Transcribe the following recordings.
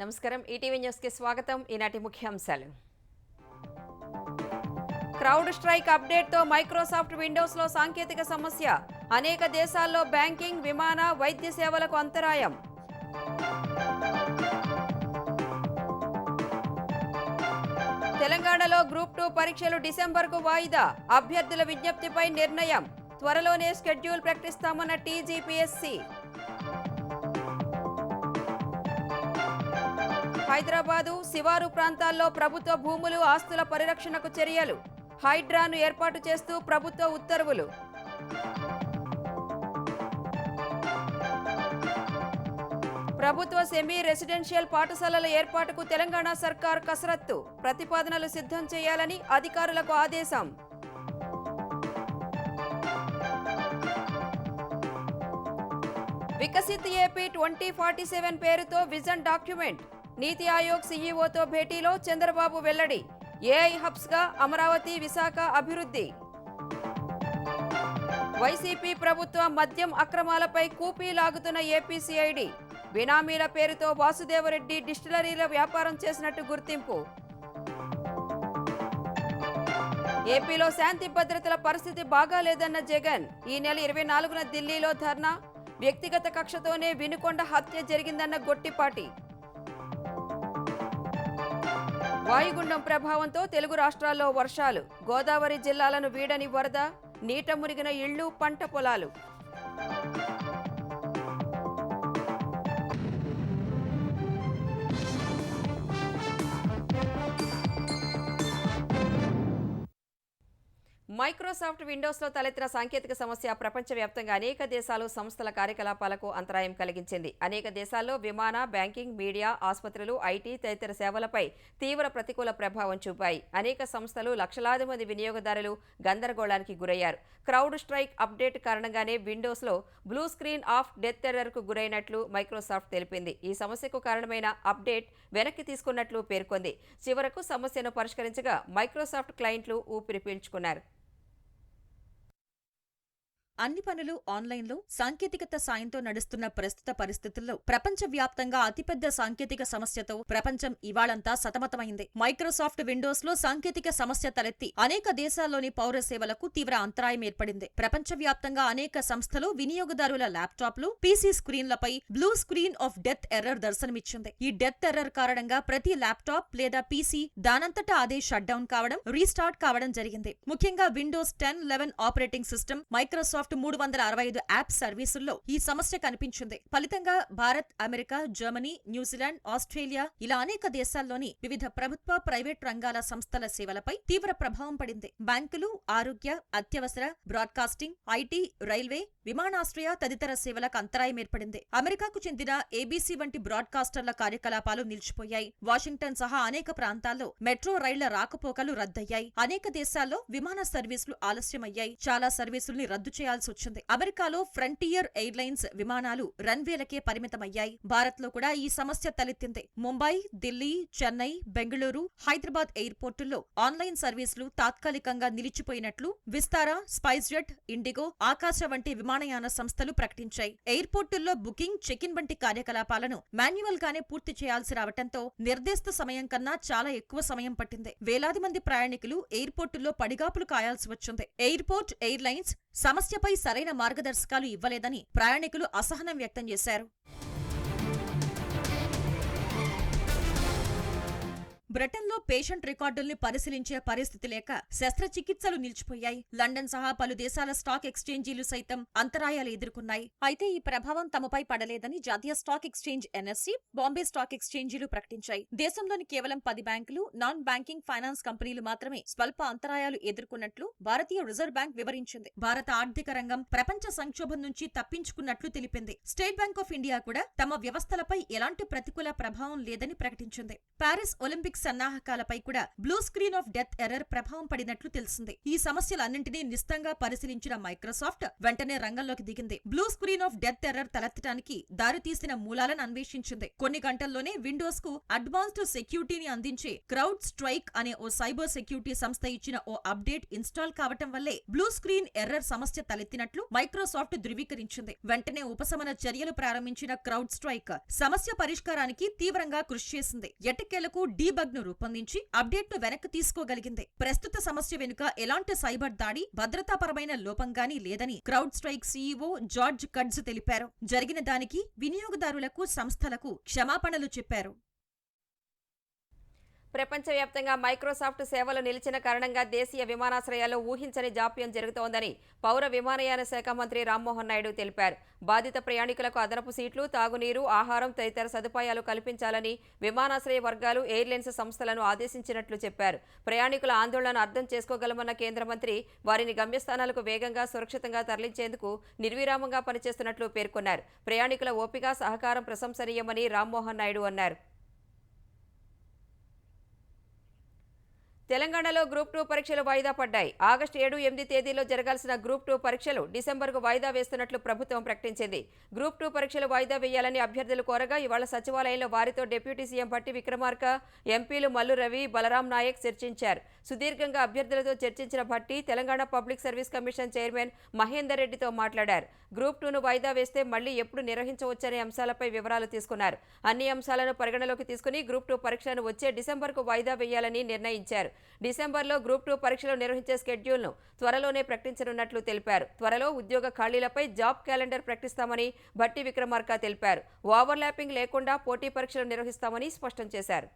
నమస్కారం ETV news కి స్వాగతం. ఈనాటి ముఖ్యాంశాలు. క్రౌడ్ స్ట్రైక్ అప్డేట్ తో మైక్రోసాఫ్ట్ విండోస్ లో సాంకేతిక సమస్య. అనేక దేశాల్లో బ్యాంకింగ్, విమాన, వైద్య సేవలకు అంతరాయం. తెలంగాణలో గ్రూప్ 2 పరీక్షలు డిసెంబర్కు వాయిదా. అభ్యర్థుల విజ్ఞప్తిపై నిర్ణయం. త్వరలోనే షెడ్యూల్ ప్రకటిస్తామన్న టీజీపీఎస్సీ. హైదరాబాదు శివారు ప్రాంతాల్లో ప్రభుత్వ భూములు, ఆస్తుల పరిరక్షణకు చర్యలు. హైడ్రాను ఏర్పాటు చేస్తూ ప్రభుత్వ ఉత్తర్వులు. ప్రభుత్వ సెమీ రెసిడెన్షియల్ పాఠశాలల ఏర్పాటుకు తెలంగాణ సర్కార్ కసరత్తు. ప్రతిపాదనలు సిద్ధం చేయాలని అధికారులకు ఆదేశం. వికసిత్ ఏపీ 2047 పేరుతో విజన్ డాక్యుమెంట్. నీతి ఆయోగ్ సీఈఓతో భేటీలో చంద్రబాబు వెల్లడి. ఏఐ హబ్స్ గా అమరావతి, విశాఖ అభివృద్ధి. వైసీపీ ప్రభుత్వ మద్యం అక్రమాలపై కూపీ లాగుతున్న ఏపీసీఐడి. బినామీల పేరుతో వాసుదేవరెడ్డి డిస్టిలరీల వ్యాపారం చేసినట్టు గుర్తింపు. ఏపీలో శాంతి భద్రతల పరిస్థితి బాగాలేదన్న జగన్. ఈ నెల 24న ఢిల్లీలో ధర్నా. వ్యక్తిగత కక్షతోనే వినుకొండ హత్య జరిగిందన్న గొట్టిపాటి. వాయుగుండం ప్రభావంతో తెలుగు రాష్ట్రాల్లో వర్షాలు. గోదావరి జిల్లాలను వీడని వరద. నీట మునిగిన ఇళ్లు, పంట పొలాలు. మైక్రోసాఫ్ట్ విండోస్లో తలెత్తిన సాంకేతిక సమస్య ప్రపంచవ్యాప్తంగా అనేక దేశాలు, సంస్థల కార్యకలాపాలకు అంతరాయం కలిగించింది. అనేక దేశాల్లో విమాన, బ్యాంకింగ్, మీడియా, ఆసుపత్రులు, ఐటీ తదితర సేవలపై తీవ్ర ప్రతికూల ప్రభావం చూపాయి. అనేక సంస్థలు, లక్షలాది మంది వినియోగదారులు గందరగోళానికి గురయ్యారు. క్రౌడ్ స్ట్రైక్ అప్డేట్ కారణంగానే విండోస్లో బ్లూ స్క్రీన్ ఆఫ్ డెత్ ఎర్రర్కు గురైనట్లు మైక్రోసాఫ్ట్ తెలిపింది. ఈ సమస్యకు కారణమైన అప్డేట్ వెనక్కి తీసుకున్నట్లు పేర్కొంది. చివరకు సమస్యను పరిష్కరించగా మైక్రోసాఫ్ట్ క్లయింట్లు ఊపిరి పీల్చుకున్నారు. అన్ని పనులు ఆన్లైన్లో సాంకేతికత సాయంతో నడుస్తున్న ప్రస్తుత పరిస్థితుల్లో ప్రపంచవ్యాప్తంగా అతిపెద్ద సాంకేతిక సమస్యతో ప్రపంచం ఇవాళంతా సతమతమైంది. మైక్రోసాఫ్ట్ విండోస్ లో సాంకేతిక సమస్య తలెత్తి అనేక దేశాల్లోని పౌర సేవలకు తీవ్ర అంతరాయం ఏర్పడింది. ప్రపంచవ్యాప్తంగా అనేక సంస్థలు వినియోగదారుల ల్యాప్టాప్లు, పీసీ స్క్రీన్లపై blue screen of death error దర్శనమిచ్చింది. ఈ డెత్ ఎర్రర్ కారణంగా ప్రతి ల్యాప్టాప్ లేదా పీసీ దానంతటా అదే షట్ డౌన్ కావడం, రీస్టార్ట్ కావడం జరిగింది. ముఖ్యంగా Windows 10, 11 operating system, Microsoft 365 app సర్వీసుల్లో ఈ సమస్య కనిపించింది. ఫలితంగా Bharat, America, Germany, New Zealand, Australia ఇలా అనేక దేశాల్లోని వివిధ ప్రభుత్వ, ప్రైవేట్ రంగాల సంస్థల సేవలపై తీవ్ర ప్రభావం పడింది. బ్యాంకులు, ఆరోగ్య, అత్యవసర, బ్రాడ్కాస్టింగ్, ఐటీ, రైల్వే, విమానాశ్రయ తదితర సేవలకు అంతరాయం ఏర్పడింది. అమెరికాకు చెందిన ఏబీసీ వంటి బ్రాడ్కాస్టర్ల కార్యకలాపాలు నిలిచిపోయాయి. వాషింగ్టన్ సహా అనేక ప్రాంతాల్లో మెట్రో రైళ్ల రాకపోకలు రద్దయ్యాయి. అనేక దేశాల్లో విమాన సర్వీసులు ఆలస్యమయ్యాయి. చాలా సర్వీసుల్ని రద్దు చేయాల్సి వచ్చింది. అమెరికాలో ఫ్రంటియర్ ఎయిర్లైన్స్ విమానాలు రన్వేలకే పరిమితమయ్యాయి. భారత్ లో కూడా ఈ సమస్య తలెత్తింది. ముంబై, ఢిల్లీ, చెన్నై, బెంగళూరు, హైదరాబాద్ ఎయిర్పోర్టుల్లో ఆన్లైన్ సర్వీసులు తాత్కాలికంగా నిలిచిపోయినట్లు విస్తారా, స్పైస్జెట్, ఇండిగో, ఆకాశ వంటి విమానయాన సంస్థలు ప్రకటించాయి. ఎయిర్పోర్టుల్లో బుకింగ్, చెక్-ఇన్ వంటి కార్యకలాపాలను మాన్యువల్ గానే పూర్తి చేయాల్సి రావడంతో నిర్దేశిత సమయం కన్నా చాలా ఎక్కువ సమయం పట్టింది. వేలాది మంది ప్రయాణికులు ఎయిర్పోర్టుల్లో పడిగాపులు కాయాల్సి వచ్చింది. ఎయిర్పోర్ట్, ఎయిర్లైన్స్ సమస్యపై సరైన మార్గదర్శకాలు ఇవ్వలేదని ప్రయాణికులు అసహనం వ్యక్తం చేశారు. బ్రిటన్లో పేషెంట్ రికార్డుల్ని పరిశీలించే పరిస్థితి లేక శస్త్రచికిత్సలు నిలిచిపోయాయి. లండన్ సహా పలు దేశాల స్టాక్ ఎక్స్చేంజీలు సైతం అంతరాయాలు ఎదుర్కొన్నాయి. అయితే ఈ ప్రభావం తమపై పడలేదని జాతీయ stock exchange NSC, Bombay stock ఎక్స్చేంజీలు ప్రకటించాయి. దేశంలోని కేవలం 10 బ్యాంకులు, నాన్ బ్యాంకింగ్ ఫైనాన్స్ కంపెనీలు మాత్రమే స్వల్ప అంతరాయాలు ఎదుర్కొన్నట్లు భారతీయ రిజర్వ్ బ్యాంక్ వివరించింది. భారత ఆర్థిక రంగం ప్రపంచ సంక్షోభం నుంచి తప్పించుకున్నట్లు తెలిపింది. స్టేట్ బ్యాంక్ ఆఫ్ ఇండియా కూడా తమ వ్యవస్థలపై ఎలాంటి ప్రతికూల ప్రభావం లేదని ప్రకటించింది. పారిస్ ఒలింపిక్స్ సన్నాహకాలపై కూడా blue screen of death error ప్రభావం పడినట్లు తెలిసింది. ఈ సమస్యలన్నింటినీ నిశితంగా పరిశీలించిన మైక్రోసాఫ్ట్ వెంటనే రంగంలోకి దిగింది. Blue screen of death error తలెత్తడానికి దారితీసిన మూలాలను అన్వేషించింది. కొన్ని గంటల్లోనే విండోస్ కు అడ్వాన్స్డ్ సెక్యూరిటీని అందించే క్రౌడ్ స్ట్రైక్ అనే ఓ సైబర్ సెక్యూరిటీ సంస్థ ఇచ్చిన ఓ అప్డేట్ ఇన్స్టాల్ కావటం వల్లే బ్లూ స్క్రీన్ ఎర్రర్ సమస్య తలెత్తినట్లు మైక్రోసాఫ్ట్ ధృవీకరించింది. వెంటనే ఉపశమన చర్యలు ప్రారంభించిన క్రౌడ్ స్ట్రైక్ సమస్య పరిష్కారానికి తీవ్రంగా కృషి చేసింది. ఎట్టకేలకు డీబగ్ ను రూపొందించి అప్డేట్ ను వెనక్కి తీసుకోగలిగింది. ప్రస్తుత సమస్య వెనుక ఎలాంటి సైబర్ దాడి, భద్రతాపరమైన లోపంగానీ లేదని క్రౌడ్ స్ట్రైక్ సీఈఓ జార్జ్ కడ్జ్ తెలిపారు. జరిగిన దానికి వినియోగదారులకు, సంస్థలకు క్షమాపణలు చెప్పారు. ప్రపంచవ్యాప్తంగా మైక్రోసాఫ్ట్ సేవలు నిలిచిన కారణంగా దేశీయ విమానాశ్రయాల్లో ఊహించని జాప్యం జరుగుతోందని పౌర విమానయాన శాఖ మంత్రి రామ్మోహన్ నాయుడు తెలిపారు. బాధిత ప్రయాణికులకు అదనపు సీట్లు, తాగునీరు, ఆహారం తదితర సదుపాయాలు కల్పించాలని విమానాశ్రయ వర్గాలు, ఎయిర్లైన్స్ సంస్థలను ఆదేశించినట్లు చెప్పారు. ప్రయాణికుల ఆందోళనను అర్థం చేసుకోగలమన్న కేంద్ర మంత్రి వారిని గమ్యస్థానాలకు వేగంగా, సురక్షితంగా తరలించేందుకు నిర్విరామంగా పనిచేస్తున్నట్లు పేర్కొన్నారు. ప్రయాణికుల ఓపిక, సహకారం ప్రశంసనీయమని రామ్మోహన్ నాయుడు అన్నారు. తెలంగాణలో గ్రూప్ 2 పరీక్షలు వాయిదా పడ్డాయి. ఆగస్టు 7, 8 తేదీల్లో జరగాల్సిన గ్రూప్ 2 పరీక్షలు డిసెంబర్కు వాయిదా వేస్తున్నట్లు ప్రభుత్వం ప్రకటించింది. గ్రూప్ 2 పరీక్షలు వాయిదా వేయాలని అభ్యర్థులు కోరగా ఇవాళ సచివాలయంలో వారితో డిప్యూటీ సీఎం భట్టి విక్రమార్క, ఎంపీలు మల్లు రవి, బలరాం నాయక్ చర్చించారు. సుదీర్ఘంగా అభ్యర్థులతో చర్చించిన Bhatti Telangana public service commission chairman Mahender రెడ్డితో మాట్లాడారు. గ్రూప్ 2ను వాయిదా వేస్తే మళ్లీ ఎప్పుడు నిర్వహించవచ్చనే అంశాలపై వివరాలు తీసుకున్నారు. అన్ని అంశాలను పరిగణలోకి తీసుకుని గ్రూప్ 2 పరీక్షలను వచ్చే డిసెంబర్కు వాయిదా వేయాలని నిర్ణయించారు. డిసెంబర్లో గ్రూప్ 2 పరీక్షలు నిర్వహించే షెడ్యూల్ను త్వరలోనే ప్రకటించనున్నట్లు తెలిపారు. త్వరలో ఉద్యోగ ఖాళీలపై జాబ్ క్యాలెండర్ ప్రకటిస్తామని భట్టి విక్రమార్క తెలిపారు. ఓవర్లాపింగ్ లేకుండా పోటీ పరీక్షలు నిర్వహిస్తామని స్పష్టం చేశారు.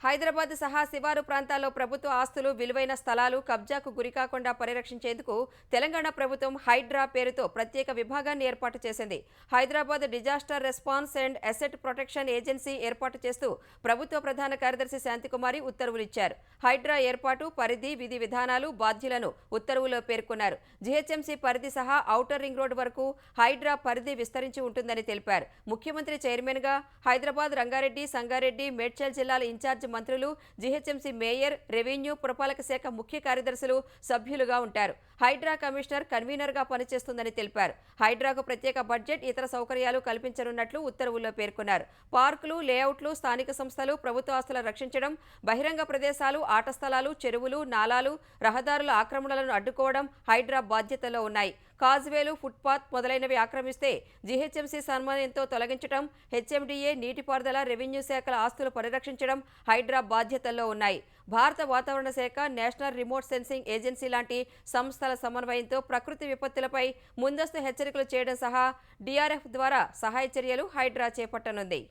హైదరాబాద్ సహా శివారు ప్రాంతాల్లో ప్రభుత్వ ఆస్తులు, విలువైన స్థలాలు కబ్జాకు గురికాకుండా పరిరక్షించేందుకు తెలంగాణ ప్రభుత్వం హైడ్రా పేరుతో ప్రత్యేక విభాగాన్ని ఏర్పాటు చేసింది. Hyderabad disaster response and asset protection agency ఏర్పాటు చేస్తూ ప్రభుత్వ ప్రధాన కార్యదర్శి శాంతికుమారి ఉత్తర్వులిచ్చారు. హైడ్రా ఏర్పాటు, పరిధి, విధి విధానాలు, బాధ్యులను ఉత్తర్వులో పేర్కొన్నారు. జీహెచ్ఎంసీ పరిధి సహా ఔటర్ రింగ్ రోడ్ వరకు హైడ్రా పరిధి విస్తరించి ఉంటుందని తెలిపారు. ముఖ్యమంత్రి చైర్మన్గా హైదరాబాద్, రంగారెడ్డి, సంగారెడ్డి, మేడ్చల్ జిల్లాల ఇన్ఛార్జ్ మంత్రులు, జీహెచ్ఎంసీ మేయర్, రెవెన్యూ, పురపాలక శాఖ ముఖ్య కార్యదర్శులు సభ్యులుగా ఉంటారు. హైడ్రా కమిషనర్ కన్వీనర్గా పనిచేస్తుందని తెలిపారు. హైడ్రాకు ప్రత్యేక బడ్జెట్, ఇతర సౌకర్యాలు కల్పించనున్నట్లు ఉత్తర్వుల్లో పేర్కొన్నారు. పార్కులు, లేఅవుట్లు, స్థానిక సంస్థలు, ప్రభుత్వ ఆస్తులను రక్షించడం, బహిరంగ ప్రదేశాలు, ఆట స్థలాలు, చెరువులు, నాలాలు, రహదారుల ఆక్రమణలను అడ్డుకోవడం హైడ్రా బాధ్యతలో ఉన్నాయి. కాజ్వేలు, ఫుట్పాత్ మొదలైనవి ఆక్రమిస్తే జీహెచ్ఎంసీ సన్మానంతో తొలగించడం, హెచ్ఎండిఏ, నీటిపారుదల, రెవెన్యూ శాఖల ఆస్తులు పరిరక్షించడం హైడ్రా బాధ్యతల్లో ఉన్నాయి. భారత వాతావరణ శాఖ, నేషనల్ రిమోట్ సెన్సింగ్ ఏజెన్సీ లాంటి సంస్థల సమన్వయంతో ప్రకృతి విపత్తులపై ముందస్తు హెచ్చరికలు చేయడం సహా డిఆర్ఎఫ్ ద్వారా సహాయ చర్యలు హైడ్రా చేపట్టనుంది.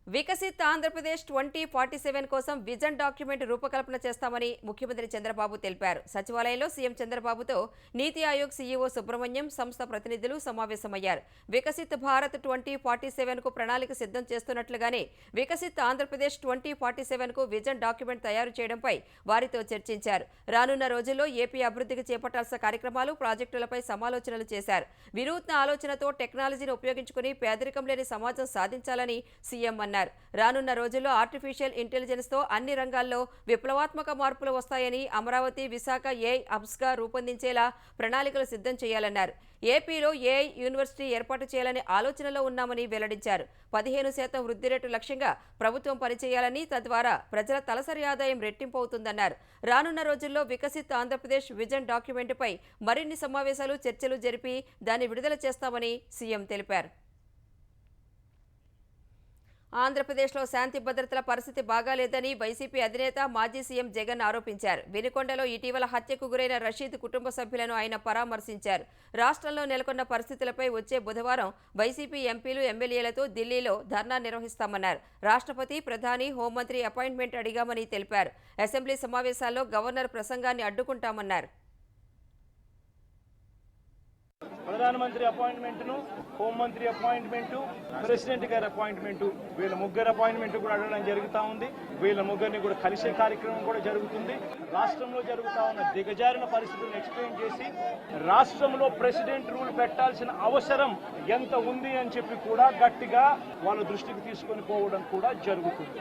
వికసిత్ ఆంధ్రప్రదేశ్ 2047 కోసం విజన్ డాక్యుమెంట్ రూపకల్పన చేస్తామని ముఖ్యమంత్రి చంద్రబాబు తెలిపారు. సచివాలయంలో సీఎం చంద్రబాబుతో నీతి ఆయోగ్ సీఈఓ సుబ్రహ్మణ్యం, సంస్థ ప్రతినిధులు సమావేశమయ్యారు. వికసిత్ భారత్ 2047కు ప్రణాళిక సిద్ధం చేస్తున్నట్లుగానే వికసిత్ ఆంధ్రప్రదేశ్ 2047కు విజన్ డాక్యుమెంట్ తయారు చేయడంపై వారితో చర్చించారు. రానున్న రోజుల్లో ఏపీ అభివృద్ధికి చేపట్టాల్సిన కార్యక్రమాలు, ప్రాజెక్టులపై సమాలోచనలు చేశారు. వినూత్న ఆలోచనతో టెక్నాలజీని ఉపయోగించుకుని పేదరికం లేని సమాజం సాధించాలని సీఎం అన్నారు. రానున్న రోజుల్లో ఆర్టిఫిషియల్ ఇంటెలిజెన్స్ తో అన్ని రంగాల్లో విప్లవాత్మక మార్పులు వస్తాయని, అమరావతి, విశాఖ ఏఐ హబ్స్గా రూపొందించేలా ప్రణాళికలు సిద్ధం చేయాలన్నారు. ఏపీలో ఏఐ యూనివర్సిటీ ఏర్పాటు చేయాలనే ఆలోచనలో ఉన్నామని వెల్లడించారు. 15% వృద్ధి రేటు లక్ష్యంగా ప్రభుత్వం పనిచేయాలని, తద్వారా ప్రజల తలసరి ఆదాయం రెట్టింపు అవుతుందన్నారు. రానున్న రోజుల్లో వికసిత్ ఆంధ్రప్రదేశ్ విజన్ డాక్యుమెంటుపై మరిన్ని సమావేశాలు, చర్చలు జరిపి దాన్ని విడుదల చేస్తామని సీఎం తెలిపారు. ఆంధ్రప్రదేశ్లో శాంతి భద్రతల పరిస్థితి బాగాలేదని వైసీపీ అధినేత, మాజీ సీఎం జగన్ ఆరోపించారు. వినుకొండలో ఇటీవల హత్యకు గురైన రషీద్ కుటుంబ సభ్యులను ఆయన పరామర్శించారు. రాష్ట్రంలో నెలకొన్న పరిస్థితులపై వచ్చే బుధవారం వైసీపీ ఎంపీలు, ఎమ్మెల్యేలతో ఢిల్లీలో ధర్నా నిర్వహిస్తామన్నారు. రాష్ట్రపతి, ప్రధాని, హోంమంత్రి అపాయింట్మెంట్ అడిగామని తెలిపారు. అసెంబ్లీ సమావేశాల్లో గవర్నర్ ప్రసంగాన్ని అడ్డుకుంటామన్నారు. ప్రధానమంత్రి అపాయింట్మెంట్ను, హోంమంత్రి అపాయింట్మెంటు, ప్రెసిడెంట్ గారి అపాయింట్మెంటు, వీళ్ళ ముగ్గురు అపాయింట్మెంట్ కూడా అడగడం జరుగుతూ ఉంది. వీళ్ళ ముగ్గురిని కూడా కలిసే కార్యక్రమం కూడా జరుగుతుంది. రాష్ట్రంలో జరుగుతూ ఉన్న దిగజారిన పరిస్థితులను ఎక్స్ప్లెయిన్ చేసి రాష్ట్రంలో ప్రెసిడెంట్ రూల్ పెట్టాల్సిన అవసరం ఎంత ఉంది అని చెప్పి కూడా గట్టిగా వాళ్ళ దృష్టికి తీసుకొని పోవడం కూడా జరుగుతుంది.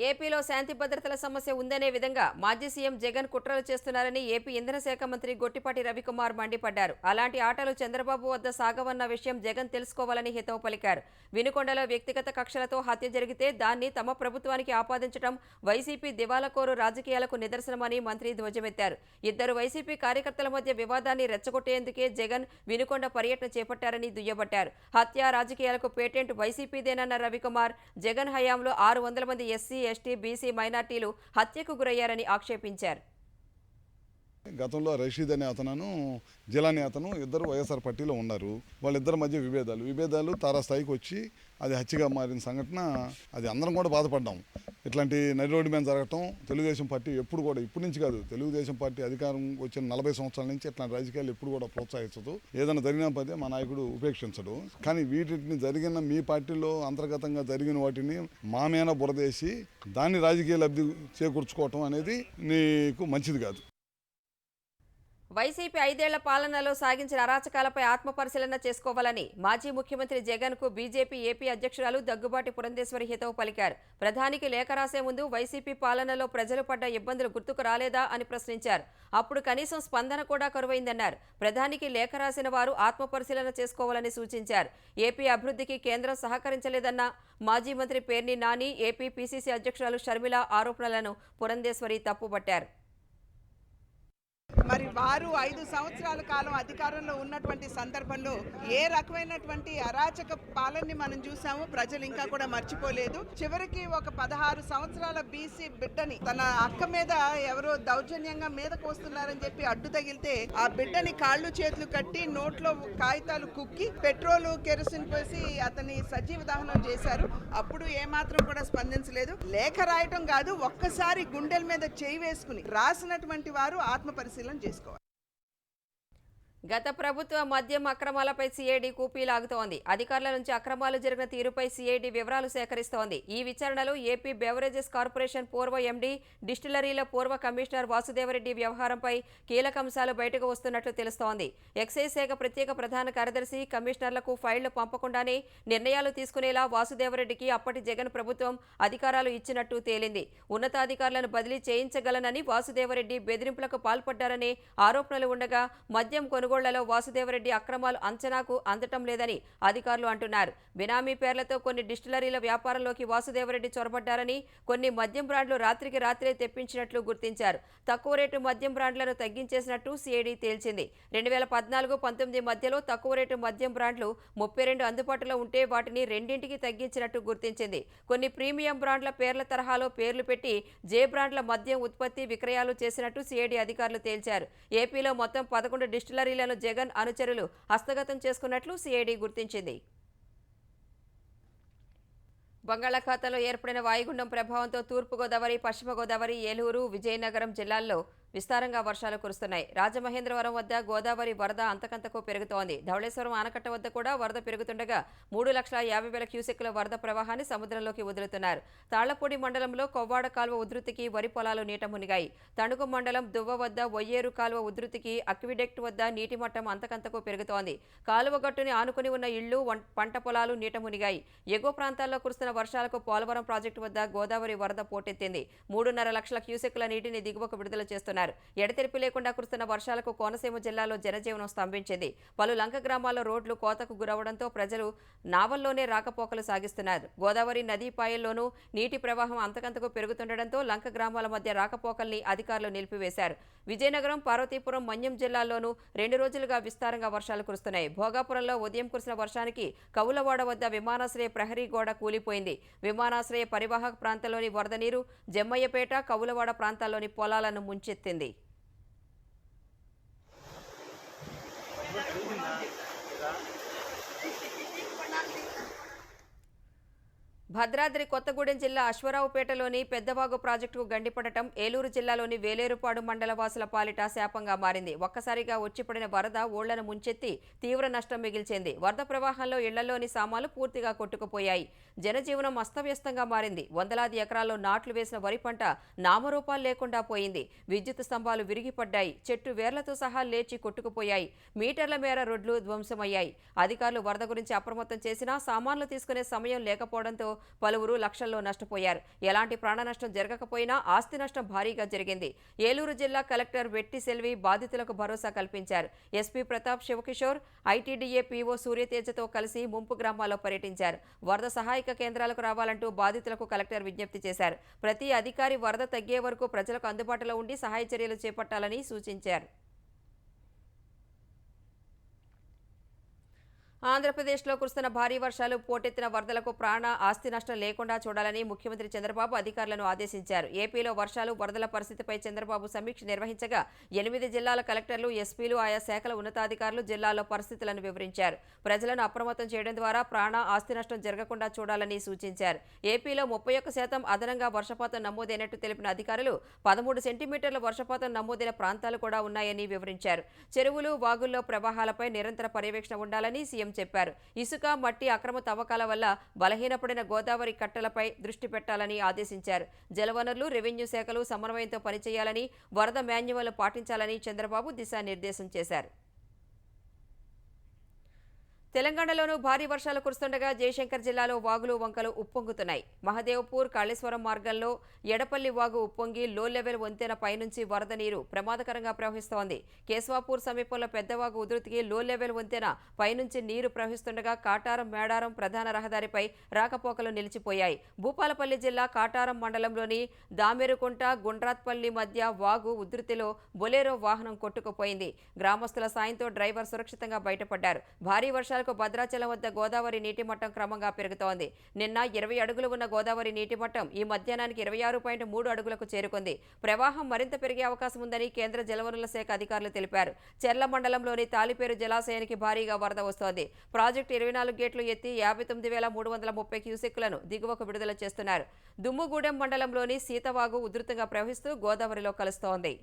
ఏపీలో శాంతి భద్రతల సమస్య ఉందనే విధంగా మాజీ సీఎం జగన్ కుట్రలు చేస్తున్నారని ఏపీ ఇంధన శాఖ మంత్రి గొట్టిపాటి రవికుమార్ మండిపడ్డారు. అలాంటి ఆటలు చంద్రబాబు వద్ద సాగవన్న విషయం జగన్ తెలుసుకోవాలని హితవు పలికారు. వినుకొండలో వ్యక్తిగత కక్షలతో హత్య జరిగితే దాన్ని తమ ప్రభుత్వానికి ఆపాదించడం వైసీపీ దివాలాకోరు రాజకీయాలకు నిదర్శనమని మంత్రి ధ్వజమెత్తారు. ఇద్దరు వైసీపీ కార్యకర్తల మధ్య వివాదాన్ని రెచ్చగొట్టేందుకే జగన్ వినుకొండ పర్యటన చేపట్టారని దుయ్యబట్టారు. హత్య రాజకీయాలకు పేటెంట్ వైసీపీదేనన్న రవికుమార్ జగన్ హయాంలో 600 మంది ఎస్సీ, ఎస్టీ, బీసీ మైనార్టీలు హత్యకు గురయ్యారని ఆక్షేపించారు. గతంలో రషీద్ అనే అతను, జిలానీ అతను ఇద్దరు వైఎస్ఆర్ పార్టీలో ఉన్నారు. వాళ్ళిద్దరి మధ్య విభేదాలు తారాస్థాయికి వచ్చి అది హత్యగా మారిన సంఘటన, అది అందరం కూడా బాధపడ్డాం. ఇట్లాంటి నడి రోడ్డు మీద జరగటం తెలుగుదేశం పార్టీ ఎప్పుడు కూడా, ఇప్పటి నుంచి కాదు, తెలుగుదేశం పార్టీ అధికారం వచ్చిన 40 సంవత్సరాల నుంచి ఇట్లాంటి రాజకీయాలు ఎప్పుడు కూడా ప్రోత్సహించదు. ఏదైనా జరిగిన పదే మా నాయకుడు ఉపేక్షించడు. కానీ వీటిని జరిగిన మీ పార్టీలో అంతర్గతంగా జరిగిన వాటిని మా మీద బురదేసి దాన్ని రాజకీయ లబ్ధి చేకూర్చుకోవటం అనేది నీకు మంచిది కాదు. వైసీపీ 5 ఏళ్ల పాలనలో సాగించిన అరాచకాలపై ఆత్మపరిశీలన చేసుకోవాలని మాజీ ముఖ్యమంత్రి జగన్ కు బీజేపీ ఏపీ అధ్యక్షురాలు దగ్గుబాటి పురంధేశ్వరి హితవు పలికారు. ప్రధానికి లేఖ రాసే ముందు వైసీపీ పాలనలో ప్రజలు పడ్డ ఇబ్బందులు గుర్తుకు రాలేదా అని ప్రశ్నించారు. అప్పుడు కనీసం స్పందన కూడా కరువైందన్నారు. ప్రధానికి లేఖ రాసిన వారు ఆత్మపరిశీలన చేసుకోవాలని సూచించారు. ఏపీ అభివృద్ధికి కేంద్రం సహకరించలేదన్న మాజీ మంత్రి పేర్ని నాని, ఏపీ పీసీసీ అధ్యక్షురాలు షర్మిల ఆరోపణలను పురంధేశ్వరి తప్పుపట్టారు. మరి వారు 5 సంవత్సరాల కాలం అధికారంలో ఉన్నటువంటి సందర్భంలో ఏ రకమైనటువంటి అరాచక పాలనని మనం చూసాము. ప్రజలు ఇంకా కూడా మర్చిపోలేదు. చివరికి ఒక 16 సంవత్సరాల బీసీ బిడ్డని తన అక్క మీద ఎవరో దౌర్జన్యంగా మీదకు వస్తున్నారని చెప్పి అడ్డు తగిలితే ఆ బిడ్డని కాళ్ళు చేతులు కట్టి నోట్లో కాగితాలు కుక్కి పెట్రోల్, కెరసిన్ పోసి అతని సజీవ దహనం చేశారు. అప్పుడు ఏమాత్రం కూడా స్పందించలేదు. లేఖ రాయటం కాదు, ఒక్కసారి గుండెల మీద చేయి వేసుకుని రాసినటువంటి వారు ఆత్మపరిశీలన చేసుకోవాలి. గత ప్రభుత్వ మద్యం అక్రమాలపై సిఐడి కూపీలాగుతోంది. అధికారుల నుంచి అక్రమాలు జరిగిన తీరుపై సిఐడి వివరాలు సేకరిస్తోంది. ఈ విచారణలో ఏపీ బెవరేజెస్ కార్పొరేషన్ పూర్వ ఎండీ, డిస్టిలరీల పూర్వ కమిషనర్ వాసుదేవరెడ్డి వ్యవహారంపై కీలక అంశాలు బయటకు వస్తున్నట్లు తెలుస్తోంది. ఎక్సైజ్ శాఖ ప్రత్యేక ప్రధాన కార్యదర్శి కమిషనర్లకు ఫైళ్లు పంపకుండానే నిర్ణయాలు తీసుకునేలా వాసుదేవరెడ్డికి అప్పటి జగన్ ప్రభుత్వం అధికారాలు ఇచ్చినట్టు తేలింది. ఉన్నతాధికారులను బదిలీ చేయించగలనని వాసుదేవరెడ్డి బెదిరింపులకు పాల్పడ్డారనే ఆరోపణలు ఉండగా మద్యం కొనుగోళ్లలో వాసుదేవరెడ్డి అక్రమాలు అంచనాకు అందటం లేదని అధికారులు అంటున్నారు. బినామీ పేర్లతో కొన్ని డిస్టిలరీల వ్యాపారంలోకి వాసుదేవరెడ్డి చొరబడ్డారని, కొన్ని మద్యం బ్రాండ్లు రాత్రికి రాత్రే తెప్పించినట్లు గుర్తించారు. తక్కువ రేటు మద్యం బ్రాండ్లను తగ్గించేసినట్టు సిఐడి తేల్చింది. 2014-19 మధ్యలో తక్కువ రేటు మద్యం బ్రాండ్లు 32 అందుబాటులో ఉంటే వాటిని 2కి తగ్గించినట్టు గుర్తించింది. కొన్ని ప్రీమియం బ్రాండ్ల పేర్ల తరహాలో పేర్లు పెట్టి జే బ్రాండ్ల మద్యం ఉత్పత్తి, విక్రయాలు చేసినట్టు సిఐడి అధికారులు తేల్చారు. ఏపీలో మొత్తం 11 డిస్టిలరీలను జగన్ అనుచరులు హస్తగతం చేసుకున్నట్లు సిఐడి గుర్తించింది. బంగాళాఖాతంలో ఏర్పడిన వాయుగుండం ప్రభావంతో తూర్పుగోదావరి, పశ్చిమ గోదావరి, ఏలూరు, విజయనగరం జిల్లాల్లో విస్తారంగా వర్షాలు కురుస్తున్నాయి. రాజమహేంద్రవరం వద్ద గోదావరి వరద అంతకంతకు పెరుగుతోంది. ధవళేశ్వరం ఆనకట్ట వద్ద కూడా వరద పెరుగుతుండగా 3,50,000 క్యూసెక్కుల వరద ప్రవాహాన్ని సముద్రంలోకి వదులుతున్నారు. తాళ్లపూడి మండలంలో కొవ్వాడ కాలువ ఉధృతికి వరి పొలాలు నీట మునిగాయి. తణుకు మండలం దువ్వ వద్ద ఒయ్యేరు కాలువ ఉధృతికి అక్విడెక్ట్ వద్ద నీటి మట్టం అంతకంతకు పెరుగుతోంది. కాలువ గట్టుని ఆనుకుని ఉన్న ఇళ్లు, పంట పొలాలు నీట మునిగాయి. ఎగువ ప్రాంతాల్లో కురుస్తున్న వర్షాలకు పోలవరం ప్రాజెక్టు వద్ద గోదావరి వరద పోటెత్తింది. 3.5 లక్షల క్యూసెక్కుల నీటిని దిగువకు విడుదల చేస్తున్నారు. ఎడతెరిపి లేకుండా కురుస్తున్న వర్షాలకు కోనసీమ జిల్లాలో జనజీవనం స్తంభించింది. పలు లంక గ్రామాల్లో రోడ్లు కోతకు గురవడంతో ప్రజలు నావల్లోనే రాకపోకలు సాగిస్తున్నారు. గోదావరి నదీ పాయల్లోనూ నీటి ప్రవాహం అంతకంతకు పెరుగుతుండటంతో లంక గ్రామాల మధ్య రాకపోకల్ని అధికారులు నిలిపివేశారు. విజయనగరం, పార్వతీపురం, మన్యం జిల్లాల్లోనూ 2 రోజులుగా విస్తారంగా వర్షాలు కురుస్తున్నాయి. భోగాపురంలో ఉదయం కురిసిన వర్షానికి కవులవాడ వద్ద విమానాశ్రయ ప్రహరీ గోడ కూలిపోయింది. విమానాశ్రయ పరివాహక ప్రాంతంలోని వరద నీరు జమ్మయ్యపేట, కవులవాడ ప్రాంతాల్లోని పొలాలను ముంచెత్తింది. భద్రాద్రి కొత్తగూడెం జిల్లా అశ్వరావుపేటలోని పెద్దవాగు ప్రాజెక్టుకు గండిపడటం ఏలూరు జిల్లాలోని వేలేరుపాడు మండల వాసుల పాలిట శాపంగా మారింది. ఒక్కసారిగా వచ్చిపడిన వరద ఓళ్లను ముంచెత్తి తీవ్ర నష్టం మిగిల్చింది. వరద ప్రవాహంలో ఇళ్లలోని సామాన్లు పూర్తిగా కొట్టుకుపోయాయి. జనజీవనం అస్తవ్యస్తంగా మారింది. వందలాది ఎకరాల్లో నాట్లు వేసిన వరి పంట నామరూపాలు లేకుండా పోయింది. విద్యుత్ స్తంభాలు విరిగిపడ్డాయి. చెట్టు వేర్లతో సహా లేచి కొట్టుకుపోయాయి. మీటర్ల మేర రోడ్లు ధ్వంసమయ్యాయి. అధికారులు వరద గురించి అప్రమత్తం చేసినా సామాన్లు తీసుకునే సమయం లేకపోవడంతో పలువురు లక్షల్లో నష్టపోయారు. ఎలాంటి ప్రాణ నష్టం జరగకపోయినా ఆస్తి నష్టం భారీగా జరిగింది. ఏలూరు జిల్లా కలెక్టర్ వెట్టి సెల్వి బాధితులకు భరోసా కల్పించారు. SP Pratap Shivakishore, ITDA PO సూర్యతేజతో కలిసి ముంపు గ్రామాల్లో పర్యటించారు. వరద సహాయక కేంద్రాలకు రావాలంటూ బాధితులకు కలెక్టర్ విజ్ఞప్తి చేశారు. ప్రతి అధికారి వరద తగ్గే వరకు ప్రజలకు అందుబాటులో ఉండి సహాయ చర్యలు చేపట్టాలని సూచించారు. ఆంధ్రప్రదేశ్లో కురుస్తున్న భారీ వర్షాలు, పోటెత్తిన వరదలకు ప్రాణ ఆస్తి నష్టం లేకుండా చూడాలని ముఖ్యమంత్రి చంద్రబాబు అధికారులను ఆదేశించారు. ఏపీలో వర్షాలు, వరదల పరిస్థితిపై చంద్రబాబు సమీక్ష నిర్వహించగా 8 జిల్లాల కలెక్టర్లు, ఎస్పీలు, ఆయా శాఖల ఉన్నతాధికారులు జిల్లాల్లో పరిస్థితులను వివరించారు. ప్రజలను అప్రమత్తం చేయడం ద్వారా ప్రాణ ఆస్తి నష్టం జరగకుండా చూడాలని సూచించారు. ఏపీలో 31% అదనంగా వర్షపాతం నమోదైనట్టు తెలిపిన అధికారులు 13 సెంటీమీటర్ల వర్షపాతం నమోదైన ప్రాంతాలు కూడా ఉన్నాయని వివరించారు. చెరువులు, వాగుల్లో ప్రవాహాలపై నిరంతర పర్యవేక్షణ ఉండాలని సీఎం చెప్పారు. ఇసుక, మట్టి అక్రమ తవ్వకాల వల్ల బలహీనపడిన గోదావరి కట్టలపై దృష్టి పెట్టాలని ఆదేశించారు. జలవనరులు, రెవెన్యూ శాఖలు సమన్వయంతో పనిచేయాలని, వరద మాన్యువల్ పాటించాలని చంద్రబాబు దిశానిర్దేశం చేశారు. తెలంగాణలోనూ భారీ వర్షాలు కురుస్తుండగా జయశంకర్ జిల్లాలో వాగులు, వంకలు ఉప్పొంగుతున్నాయి. మహదేవ్పూర్, కాళేశ్వరం మార్గంలో ఎడపల్లి వాగు ఉప్పొంగి లో లెవెల్ వంతెన పైనుంచి వరద నీరు ప్రమాదకరంగా ప్రవహిస్తోంది. కేశవాపూర్ సమీపంలో పెద్దవాగు ఉధృతికి లో లెవెల్ వంతెన పైనుంచి నీరు ప్రవహిస్తుండగా కాటారం, మేడారం ప్రధాన రహదారిపై రాకపోకలు నిలిచిపోయాయి. భూపాలపల్లి జిల్లా కాటారం మండలంలోని దామెరుకుంట, గుండ్రాత్పల్లి మధ్య వాగు ఉధృతిలో బొలేరో వాహనం కొట్టుకుపోయింది. గ్రామస్తుల సాయంతో డ్రైవర్ సురక్షితంగా బయటపడ్డారు. భారీ వర్షాలు భద్రాచలం వద్ద గోదావరి నీటి మట్టం క్రమంగా పెరుగుతోంది. నిన్న 20 అడుగులు ఉన్న గోదావరి నీటి మట్టం ఈ మధ్యాహ్నానికి 26.3 అడుగులకు చేరుకుంది. ప్రవాహం మరింత పెరిగే అవకాశం ఉందని కేంద్ర జలవనరుల శాఖ అధికారులు తెలిపారు. చెర్ల మండలంలోని తాలిపేరు జలాశయానికి భారీగా వరద వస్తోంది. ప్రాజెక్టు 24 గేట్లు ఎత్తి 59,330 క్యూసెక్కులను దిగువకు విడుదల చేస్తున్నారు. దుమ్ముగూడెం మండలంలోని సీతవాగు ఉధృతంగా ప్రవహిస్తూ గోదావరిలో కలుస్తోంది.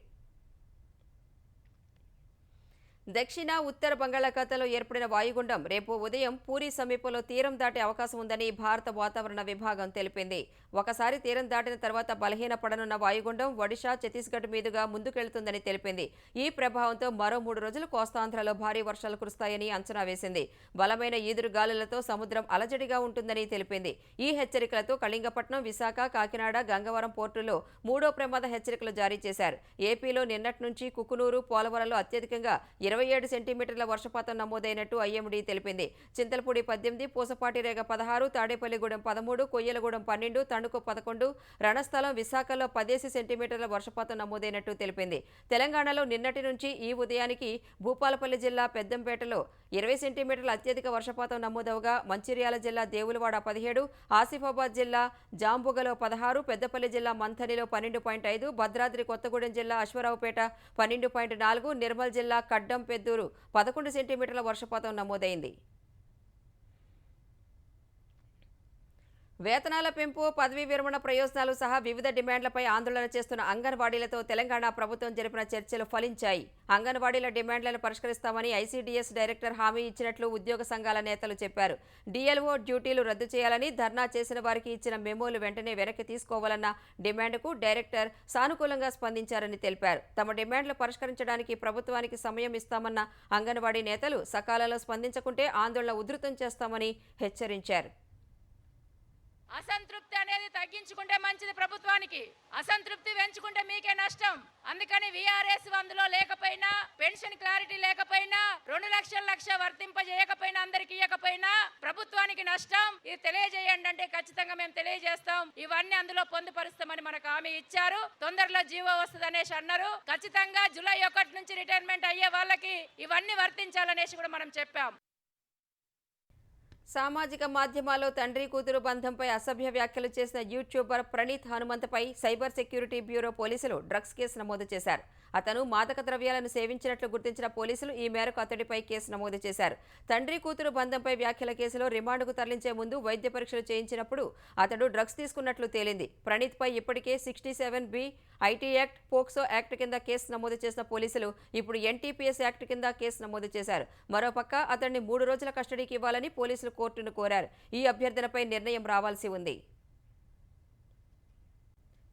దక్షిణ, ఉత్తర బంగాళాఖాతంలో ఏర్పడిన వాయుగుండం రేపు ఉదయం పూరీ సమీపంలో తీరం దాటే అవకాశం ఉందని భారత వాతావరణ విభాగం తెలిపింది. ఒకసారి తీరం దాటిన తర్వాత బలహీనపడనున్న వాయుగుండం ఒడిషా, ఛత్తీస్గఢ్ మీదుగా ముందుకెళ్తుందని తెలిపింది. ఈ ప్రభావంతో మరో 3 రోజులు కోస్తాంధ్రలో భారీ వర్షాలు కురుస్తాయని అంచనా వేసింది. బలమైన ఈదురు గాలులతో సముద్రం అలజడిగా ఉంటుందని తెలిపింది. ఈ హెచ్చరికలతో కళింగపట్నం, విశాఖ, కాకినాడ, గంగవరం పోర్టుల్లో 3వ ప్రమాద హెచ్చరికలు జారీ చేశారు. ఏపీలో నిన్నటి నుంచి కుకునూరు, పోలవరంలో అత్యధికంగా 27 సెంటీమీటర్ల వర్షపాతం నమోదైనట్టు ఐఎండీ తెలిపింది. చింతలపూడి 18, పూసపాటిరేగ 16, తాడేపల్లిగూడెం 13, కొయ్యలగూడెం 12, తణుకు 11, రణస్థలం, విశాఖలో 10 సెంటీమీటర్ల వర్షపాతం నమోదైనట్టు తెలిపింది. తెలంగాణలో నిన్నటి నుంచి ఈ ఉదయానికి భూపాలపల్లి జిల్లా పెద్దంపేటలో 20 సెంటీమీటర్ల అత్యధిక వర్షపాతం నమోదవగా మంచిర్యాల జిల్లా దేవులవాడ 17, ఆసిఫాబాద్ జిల్లా జాంబుగలో 16, పెద్దపల్లి జిల్లా మంథనిలో 12.5, భద్రాద్రి కొత్తగూడెం జిల్లా అశ్వరావుపేట 12.4, నిర్మల్ జిల్లా కడ్డం పెద్దూరు 11 సెంటీమీటర్ల వర్షపాతం నమోదైంది. వేతనాల పెంపు, పదవీ విరమణ ప్రయోజనాలు సహా వివిధ డిమాండ్లపై ఆందోళన చేస్తున్న అంగన్వాడీలతో తెలంగాణ ప్రభుత్వం జరిపిన చర్చలు ఫలించాయి. అంగన్వాడీల డిమాండ్లను పరిష్కరిస్తామని ఐసీడీఎస్ డైరెక్టర్ హామీ ఇచ్చినట్లు ఉద్యోగ సంఘాల నేతలు చెప్పారు. డీఎల్ఓ డ్యూటీలు రద్దు చేయాలని, ధర్నా చేసిన వారికి ఇచ్చిన మెమోలు వెంటనే వెనక్కి తీసుకోవాలన్న డిమాండ్కు డైరెక్టర్ సానుకూలంగా స్పందించారని తెలిపారు. తమ డిమాండ్లు పరిష్కరించడానికి ప్రభుత్వానికి సమయం ఇస్తామన్న అంగన్వాడీ నేతలు సకాలంలో స్పందించకుంటే ఆందోళన ఉధృతం చేస్తామని హెచ్చరించారు. అసంతృప్తి అనేది తగ్గించుకుంటే మంచిది ప్రభుత్వానికి, అసంతృప్తి పెంచుకుంటే మీకే నష్టం. అందుకని వీఆర్ఎస్ అందులో లేకపోయినా, పెన్షన్ క్లారిటీ లేకపోయినా, 2 లక్షల వర్తింపజేయకపోయినా, అందరికి ఇవ్వకపోయినా ప్రభుత్వానికి నష్టం. ఇది తెలియజేయండి అంటే ఖచ్చితంగా మేము తెలియజేస్తాం. ఇవన్నీ అందులో పొందుపరుస్తామని మనకు హామీ ఇచ్చారు. తొందరలో జీవో వస్తుంది అనేసి అన్నారు. ఖచ్చితంగా జూలై 1 నుంచి రిటైర్మెంట్ అయ్యే వాళ్ళకి ఇవన్నీ వర్తించాలనేసి కూడా మనం చెప్పాం. సామాజిక మాధ్యమాల్లో తండ్రి కూతురు బంధంపై అసభ్య వ్యాఖ్యలు చేసిన యూట్యూబర్ ప్రణీత్ హనుమంతపై సైబర్ సెక్యూరిటీ బ్యూరో పోలీసులు డ్రగ్స్ కేసు నమోదు చేశారు. అతను మాదక ద్రవ్యాలను సేవించినట్లు గుర్తించిన పోలీసులు ఈ మేరకు అతడిపై కేసు నమోదు చేశారు. తండ్రి కూతురు బంధంపై వ్యాఖ్యల కేసులో రిమాండ్కు తరలించే ముందు వైద్య పరీక్షలు చేయించినప్పుడు అతడు డ్రగ్స్ తీసుకున్నట్లు తేలింది. ప్రణీత్పై ఇప్పటికే 67B IT act, POCSO act కింద కేసు నమోదు చేసిన పోలీసులు ఇప్పుడు NTPS యాక్ట్ కింద కేసు నమోదు చేశారు. మరోపక్క అతన్ని 3 రోజుల కస్టడీకి ఇవ్వాలని పోలీసులు కోర్టును కోరారు. ఈ అభ్యర్థనపై నిర్ణయం రావాల్సి ఉంది.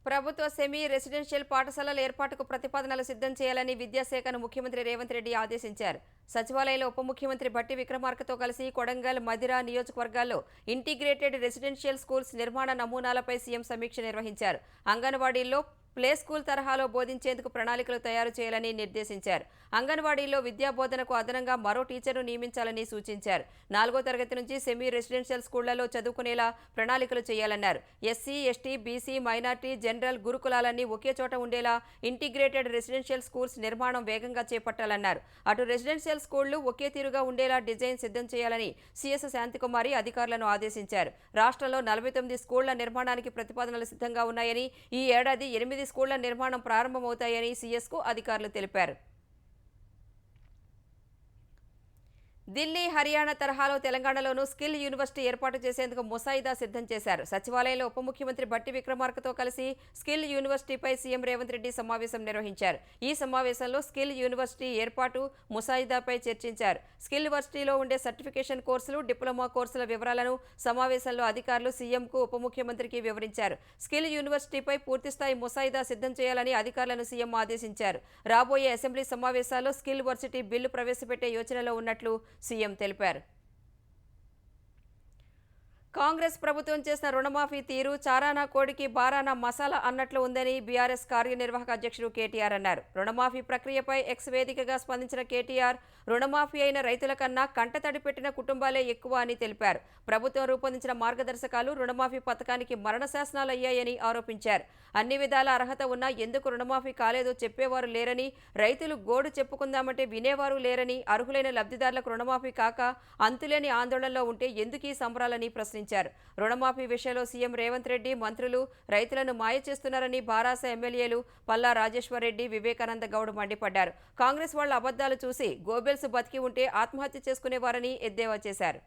ప్రభుత్వ సెమీ రెసిడెన్షియల్ పాఠశాలల ఏర్పాటుకు ప్రతిపాదనలు సిద్ధం చేయాలని విద్యాశాఖను ముఖ్యమంత్రి రేవంత్ రెడ్డి ఆదేశించారు. సచివాలయంలో ఉప ముఖ్యమంత్రి భట్టి విక్రమార్కతో కలిసి కొడంగల్, మదిర నియోజకవర్గాల్లో ఇంటిగ్రేటెడ్ రెసిడెన్షియల్ స్కూల్స్ నిర్మాణ నమూనాలపై సీఎం సమీక్ష నిర్వహించారు. అంగన్వాడీల్లో ప్లే స్కూల్ తరహాలో బోధించేందుకు ప్రణాళికలు తయారు చేయాలని నిర్దేశించారు. అంగన్వాడీల్లో విద్యా బోధనకు అదనంగా మరో టీచర్ను నియమించాలని సూచించారు. 4వ తరగతి నుంచి సెమీ రెసిడెన్షియల్ స్కూళ్లలో చదువుకునేలా ప్రణాళికలు చేయాలన్నారు. SC, ST, BC, minority, general గురుకులాలన్నీ ఒకే చోట ఉండేలా ఇంటిగ్రేటెడ్ రెసిడెన్షియల్ స్కూల్స్ నిర్మాణం వేగంగా చేపట్టాలన్నారు. అటు రెసిడెన్షియల్ స్కూళ్లు ఒకే తీరుగా ఉండేలా డిజైన్ సిద్ధం చేయాలని సీఎస్ శాంతికుమారి అధికారులను ఆదేశించారు. రాష్ట్రంలో 49 స్కూళ్ల నిర్మాణానికి ప్రతిపాదనలు సిద్ధంగా ఉన్నాయని, ఈ ఏడాది 8 స్కూళ్ల నిర్మాణం ప్రారంభమవుతాయని సీఎస్కు అధికారులు తెలిపారు. ఢిల్లీ, హర్యానా తరహాలో తెలంగాణలోనూ స్కిల్ యూనివర్సిటీ ఏర్పాటు చేసేందుకు ముసాయిదా సిద్ధం చేశారు. సచివాలయంలో ఉప ముఖ్యమంత్రి భట్టి విక్రమార్కతో కలిసి స్కిల్ యూనివర్సిటీపై సీఎం రేవంత్ రెడ్డి సమావేశం నిర్వహించారు. ఈ సమావేశంలో స్కిల్ యూనివర్సిటీ ఏర్పాటు ముసాయిదాపై చర్చించారు. స్కిల్ యూనివర్సిటీలో ఉండే సర్టిఫికేషన్ కోర్సులు, డిప్లొమా కోర్సుల వివరాలను సమావేశంలో అధికారులు సీఎంకు, ఉప ముఖ్యమంత్రికి వివరించారు. స్కిల్ యూనివర్సిటీపై పూర్తిస్థాయి ముసాయిదా సిద్ధం చేయాలని అధికారులను సీఎం ఆదేశించారు. రాబోయే అసెంబ్లీ సమావేశాల్లో స్కిల్ యూనివర్సిటీ బిల్లు ప్రవేశపెట్టే యోచనలో ఉన్నట్లు సీఎం తెలిపారు. కాంగ్రెస్ ప్రభుత్వం చేసిన రుణమాఫీ తీరు చారానా కోడికి బారానా మసాలా అన్నట్లు ఉందని బీఆర్ఎస్ కార్యనిర్వాహక అధ్యక్షుడు కేటీఆర్ అన్నారు. రుణమాఫీ ప్రక్రియపై ఎక్స్ వేదికగా స్పందించిన కేటీఆర్, రుణమాఫీ అయిన రైతుల కన్నా కంటతడి పెట్టిన కుటుంబాలే ఎక్కువ అని తెలిపారు. ప్రభుత్వం రూపొందించిన మార్గదర్శకాలు రుణమాఫీ పథకానికి మరణ శాసనాలు అయ్యాయని ఆరోపించారు. అన్ని విధాల అర్హత ఉన్నా ఎందుకు రుణమాఫీ కాలేదో చెప్పేవారు లేరని, రైతులు గోడు చెప్పుకుందామంటే వినేవారు లేరని, అర్హులైన లబ్ధిదారులకు రుణమాఫీ కాక అంతులేని ఆందోళనలో ఉంటే ఎందుకీ సంబరాలని ప్రశ్నించారు. రుణమాఫీ విషయంలో సీఎం రేవంత్ రెడ్డి, మంత్రులు రైతులను మాయ చేస్తున్నారని బారాస ఎమ్మెల్యేలు పల్లా రాజేశ్వర్ రెడ్డి, వివేకానంద గౌడ్ మండిపడ్డారు. కాంగ్రెస్ వాళ్ల అబద్ధాలు చూసి గోబెల్స్ బతికి ఉంటే ఆత్మహత్య చేసుకునేవారని ఎద్దేవా చేశారు.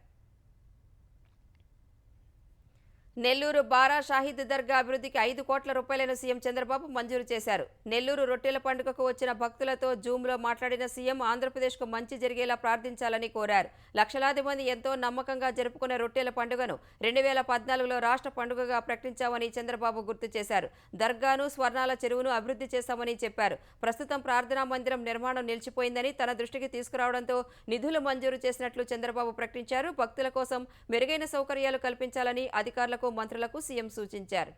నెల్లూరు బారా షాహిద్ దర్గా అభివృద్ధికి 5 కోట్ల రూపాయలను సీఎం చంద్రబాబు మంజూరు చేశారు. నెల్లూరు రొట్టెల పండుగకు వచ్చిన భక్తులతో జూమ్లో మాట్లాడిన సీఎం ఆంధ్రప్రదేశ్కు మంచి జరిగేలా ప్రార్థించాలని కోరారు. లక్షలాది మంది ఎంతో నమ్మకంగా జరుపుకునే రొట్టెల పండుగను 2014లో రాష్ట్ర పండుగగా ప్రకటించామని చంద్రబాబు గుర్తు చేశారు. దర్గాను, స్వర్ణాల చెరువును అభివృద్ధి చేశామని చెప్పారు. ప్రస్తుతం ప్రార్థనా మందిరం నిర్మాణం నిలిచిపోయిందని తన దృష్టికి తీసుకురావడంతో నిధులు మంజూరు చేసినట్లు చంద్రబాబు ప్రకటించారు. భక్తుల కోసం మెరుగైన సౌకర్యాలు కల్పించాలని అధికారులకు, మంత్రులకు సీఎం సూచించారు.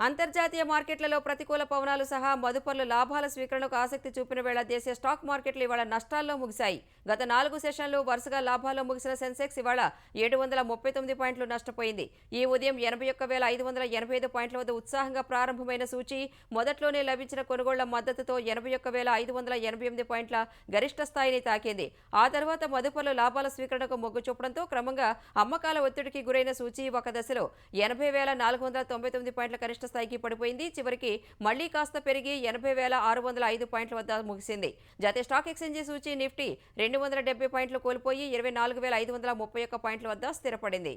అంతర్జాతీయ మార్కెట్లలో ప్రతికూల పవనాలు సహా మదుపర్లు లాభాల స్వీకరణకు ఆసక్తి చూపిన వేళ దేశీయ స్టాక్ మార్కెట్లు ఇవాళ నష్టాల్లో ముగిశాయి. గత 4 సెషన్లు వరుసగా లాభాల్లో ముగిసిన సెన్సెక్స్ ఇవాళ 739 పాయింట్లు నష్టపోయింది. ఈ ఉదయం 81,585 పాయింట్ల వద్ద ఉత్సాహంగా ప్రారంభమైన సూచీ మొదట్లోనే లభించిన కొనుగోళ్ల మద్దతుతో 81,588 పాయింట్ల గరిష్ట స్థాయిని తాకింది. ఆ తర్వాత మదుపర్లు లాభాల స్వీకరణకు మొగ్గు చూపడంతో క్రమంగా అమ్మకాల ఒత్తిడికి గురైన సూచీ ఒక దశలో 80,499 పాయింట్ల గరిష్ట స్థాయికి పడిపోయింది. చివరికి మళ్లీ కాస్త పెరిగి 80,605 పాయింట్ల వద్ద ముగిసింది. జాతీయ స్టాక్ ఎక్స్చేంజీ సూచీ నిఫ్టీ 270 పాయింట్లు కోల్పోయి 24,531 పాయింట్ల వద్ద స్థిరపడింది.